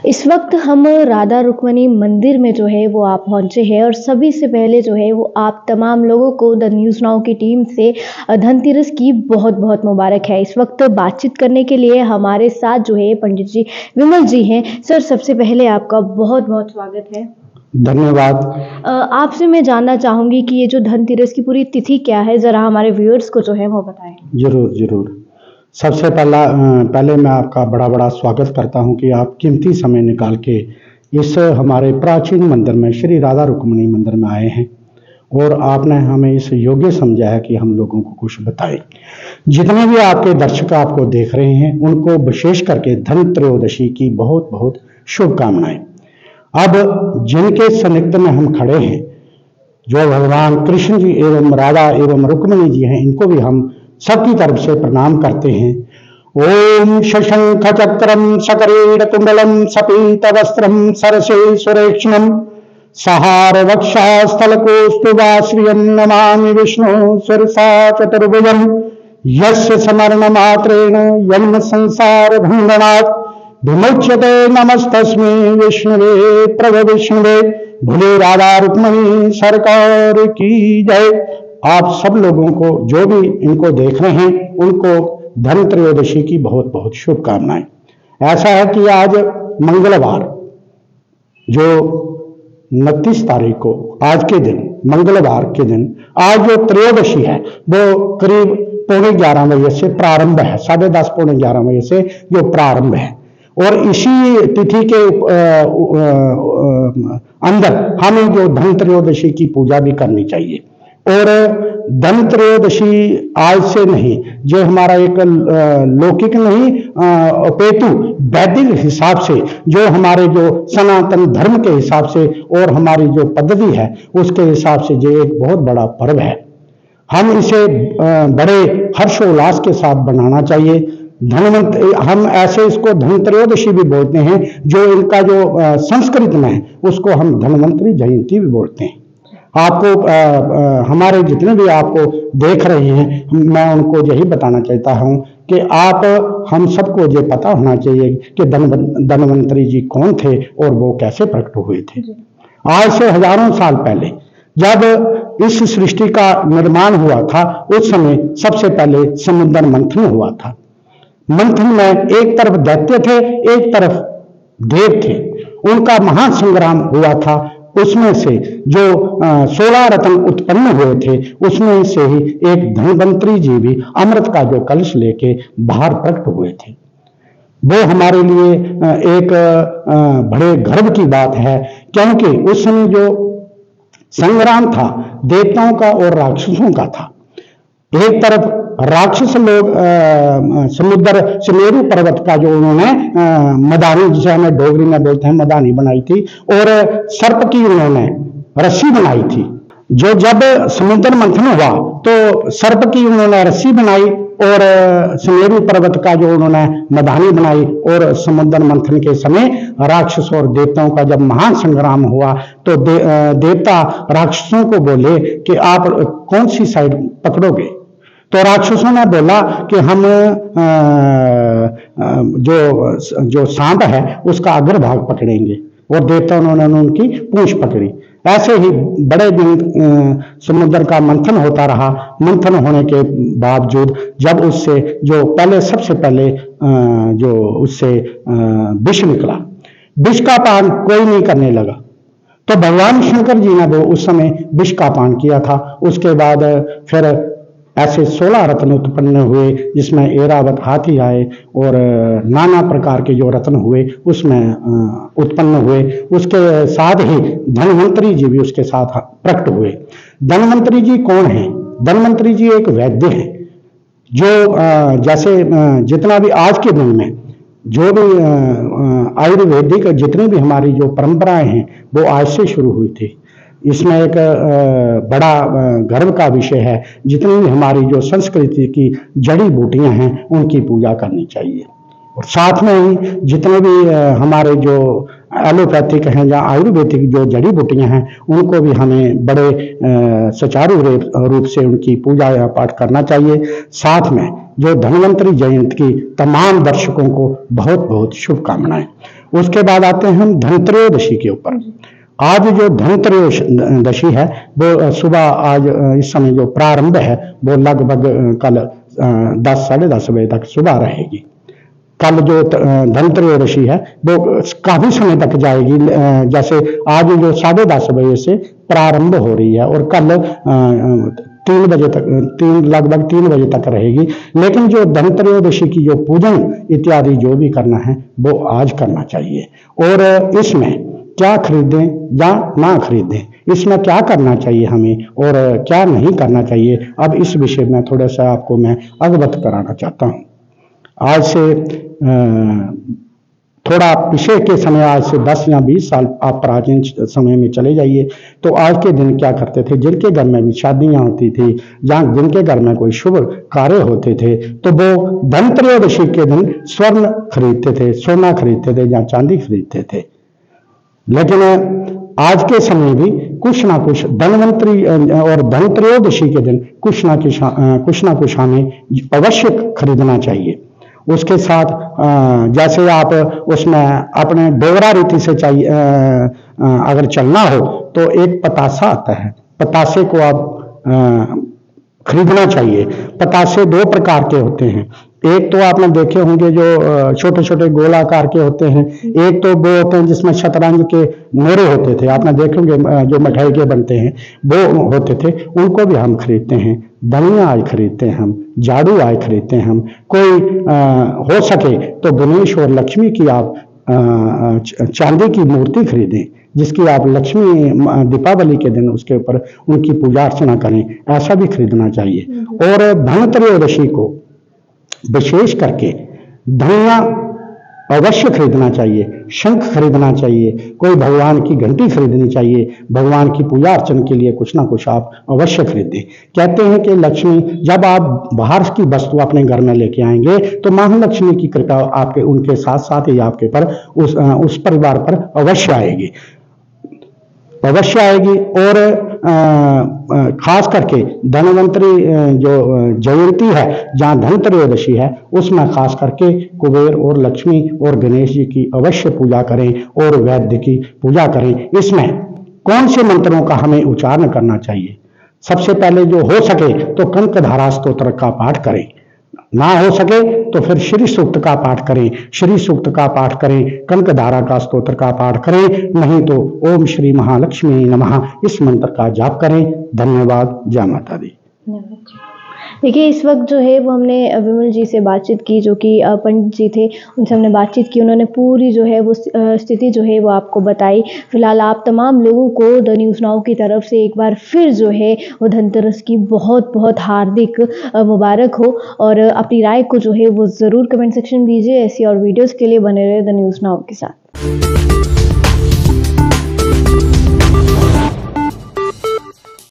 इस वक्त हम राधा रुक्मणी मंदिर में जो है वो आप पहुंचे हैं और सभी से पहले जो है वो आप तमाम लोगों को द न्यूज़ नाउ की टीम से धनतेरस की बहुत बहुत मुबारक है। इस वक्त बातचीत करने के लिए हमारे साथ जो है पंडित जी विमल जी हैं। सर, सबसे पहले आपका बहुत बहुत स्वागत है। धन्यवाद। आपसे मैं जानना चाहूँगी कि ये जो धनतेरस की पूरी तिथि क्या है, ज़रा हमारे व्यूअर्स को जो है वो बताएं। जरूर जरूर। सबसे पहले मैं आपका बड़ा बड़ा स्वागत करता हूं कि आप कीमती समय निकाल के इस हमारे प्राचीन मंदिर में श्री राधा रुक्मणी मंदिर में आए हैं और आपने हमें इस योग्य समझा है कि हम लोगों को कुछ बताएं। जितने भी आपके दर्शक आपको देख रहे हैं उनको विशेष करके धन त्रयोदशी की बहुत बहुत शुभकामनाएं। अब जिनके सनिग्ध में हम खड़े हैं, जो भगवान कृष्ण जी एवं राधा एवं रुक्मणी जी हैं, इनको भी हम सबकी तरफ से प्रणाम करते हैं। ओम शशंख चक्रम सकरीड कुंडलम सपीत वस्त्रम सरसे सुरेक्षणम सहार वक्षास्थल कौस्तुभाश्रियं नमामि विष्णु शिरसा चतुर्भुजं यस्य स्मरण मात्रेण यन्न संसार भंगनात् विमुच्यते नमस्तस्मै विष्णुवे प्रभु विष्णुवे। भोले राधा रुक्मणी सरकार की जय। आप सब लोगों को जो भी इनको देख रहे हैं उनको धन त्रयोदशी की बहुत बहुत शुभकामनाएं। ऐसा है कि आज मंगलवार जो 29 तारीख को आज के दिन मंगलवार के दिन आज जो त्रयोदशी है वो करीब 11:15 बजे से प्रारंभ है, 10:30 पौने 11 बजे से जो प्रारंभ है और इसी तिथि के अंदर हमें जो धन त्रयोदशी की पूजा भी करनी चाहिए। और धन त्रयोदशी आज से नहीं, जो हमारा एक लौकिक नहीं अपेतु वैदिक हिसाब से, जो हमारे जो सनातन धर्म के हिसाब से और हमारी जो पद्धति है उसके हिसाब से ये एक बहुत बड़ा पर्व है। हम इसे बड़े हर्षोल्लास के साथ बनाना चाहिए। हम ऐसे इसको धन त्रयोदशी भी बोलते हैं, जो इनका जो संस्कृत में है उसको हम धन्वंतरी जयंती भी बोलते हैं। आपको हमारे जितने भी आपको देख रहे हैं मैं उनको यही बताना चाहता हूं कि आप हम सबको ये पता होना चाहिए कि धन्वंतरी जी कौन थे और वो कैसे प्रकट हुए थे। आज से हजारों साल पहले जब इस सृष्टि का निर्माण हुआ था उस समय सबसे पहले समुद्र मंथन हुआ था। मंथन में एक तरफ दैत्य थे, एक तरफ देव थे। उनका महान संग्राम हुआ था। उसमें से जो 16 रत्न उत्पन्न हुए थे उसमें से ही एक धन्वंतरी जी भी अमृत का जो कलश लेके बाहर प्रकट हुए थे। वो हमारे लिए एक बड़े गर्व की बात है, क्योंकि उस समय जो संग्राम था देवताओं का और राक्षसों का था। एक तरफ राक्षस लोग समुद्र सुमेरु पर्वत का जो उन्होंने मदानी, जिसे हमें डोगरी में बोलते हैं मदानी, बनाई थी और सर्प की उन्होंने रस्सी बनाई थी। जो जब समुद्र मंथन हुआ तो सर्प की उन्होंने रस्सी बनाई और सुमेरु पर्वत का जो उन्होंने मदानी बनाई। और समुद्र मंथन के समय राक्षस और देवताओं का जब महान संग्राम हुआ तो देवता राक्षसों को बोले कि आप कौन सी साइड पकड़ोगे। तो राक्षसों ने बोला कि हम जो सांप है उसका अग्रभाग पकड़ेंगे और देवताओं ने उनकी पूंछ पकड़ी। ऐसे ही बड़े दिन समुद्र का मंथन होता रहा। मंथन होने के बावजूद जब उससे जो पहले सबसे पहले जो उससे विष निकला, विष का पान कोई नहीं करने लगा। तो भगवान शंकर जी ने वो उस समय विष का पान किया था। उसके बाद फिर ऐसे 16 रत्न उत्पन्न हुए, जिसमें ऐरावत हाथी आए और नाना प्रकार के जो रत्न हुए उसमें उत्पन्न हुए। उसके साथ ही धन्वंतरी जी भी उसके साथ प्रकट हुए। धन्वंतरी जी कौन है? धन्वंतरी जी एक वैद्य है जो जैसे जितना भी आज के दिन में जो भी आयुर्वेदिक जितनी भी हमारी जो परंपराएं हैं वो आज से शुरू हुई थी। इसमें एक बड़ा गर्व का विषय है, जितनी भी हमारी जो संस्कृति की जड़ी बूटियां हैं उनकी पूजा करनी चाहिए। और साथ में ही जितने भी हमारे जो एलोपैथिक हैं या आयुर्वेदिक जो जड़ी बूटियां हैं उनको भी हमें बड़े सुचारू रूप से उनकी पूजा या पाठ करना चाहिए। साथ में जो धन्वंतरि जयंती की तमाम दर्शकों को बहुत बहुत शुभकामनाएं। उसके बाद आते हैं हम धनत्रयोदशी के ऊपर। आज जो धनत्रयोदशी है वो सुबह आज इस समय जो प्रारंभ है वो लगभग कल 10 साढ़े 10 बजे तक सुबह रहेगी। कल जो धनत्रयोदशी है वो काफी समय तक जाएगी। जैसे आज जो 10:30 बजे से प्रारंभ हो रही है और कल 3 बजे तक लगभग 3 बजे तक रहेगी। लेकिन जो धनत्रयोदशी की जो पूजन इत्यादि जो भी करना है वो आज करना चाहिए। और इसमें क्या खरीदें या ना खरीदें, इसमें क्या करना चाहिए हमें और क्या नहीं करना चाहिए, अब इस विषय में थोड़ा सा आपको मैं अवगत कराना चाहता हूँ। आज से थोड़ा पिछले के समय, आज से 10 या 20 साल आप प्राचीन समय में चले जाइए तो आज के दिन क्या करते थे, जिनके घर में भी शादियां होती थी या जिनके घर में कोई शुभ कार्य होते थे तो वो धनत्रयोदशी के दिन स्वर्ण खरीदते थे, सोना खरीदते थे या चांदी खरीदते थे। लेकिन आज के समय भी कुछ ना कुछ धनवंतरी और धनत्रयोदशी के दिन कुछ ना कुछ हमें अवश्य खरीदना चाहिए। उसके साथ जैसे आप उसमें अपने डोगरा रीति से चाहिए अगर चलना हो तो एक पतासा आता है, पतासे को आप खरीदना चाहिए। पतासे 2 प्रकार के होते हैं। एक तो आपने देखे होंगे जो छोटे छोटे गोलाकार के होते हैं, एक तो वो होते हैं जिसमें शतरंज के मोरे होते थे, आपने देखेंगे जो मिठाई के बनते हैं वो होते थे, उनको भी हम खरीदते हैं। धनिया आज खरीदते हैं हम, झाड़ू आज खरीदते हैं हम। कोई हो सके तो गणेश और लक्ष्मी की आप चांदी की मूर्ति खरीदें जिसकी आप लक्ष्मी दीपावली के दिन उसके ऊपर उनकी पूजा अर्चना करें, ऐसा भी खरीदना चाहिए। और धनत्रयोदशी को विशेष करके धनिया अवश्य खरीदना चाहिए, शंख खरीदना चाहिए, कोई भगवान की घंटी खरीदनी चाहिए, भगवान की पूजा अर्चना के लिए कुछ ना कुछ आप अवश्य खरीदें। कहते हैं कि लक्ष्मी, जब आप बाहर की वस्तु अपने घर में लेके आएंगे तो महालक्ष्मी की कृपा आपके उनके साथ साथ ही आपके पर उस परिवार पर अवश्य आएगी। और खास करके धनवंतरि जो जयंती है जहाँ धनत्रयोदशी है उसमें खास करके कुबेर और लक्ष्मी और गणेश जी की अवश्य पूजा करें और वैद्य की पूजा करें। इसमें कौन से मंत्रों का हमें उच्चारण करना चाहिए? सबसे पहले जो हो सके तो कनकधारा स्तोत्र का पाठ करें, ना हो सके तो फिर श्री सूक्त का पाठ करें, श्री सूक्त का पाठ करें, कनकधारा का स्तोत्र का पाठ करें, नहीं तो ओम श्री महालक्ष्मी नमः इस मंत्र का जाप करें। धन्यवाद। जय माता दी। देखिए, इस वक्त जो है वो हमने विमल जी से बातचीत की, जो कि पंडित जी थे, उनसे हमने बातचीत की। उन्होंने पूरी जो है वो स्थिति जो है वो आपको बताई। फिलहाल आप तमाम लोगों को द न्यूज़ नाउ की तरफ से एक बार फिर जो है वो धनतेरस की बहुत बहुत हार्दिक मुबारक हो। और अपनी राय को जो है वो ज़रूर कमेंट सेक्शन में दीजिए। ऐसी और वीडियोज़ के लिए बने रहे द न्यूज़ नाउ के साथ।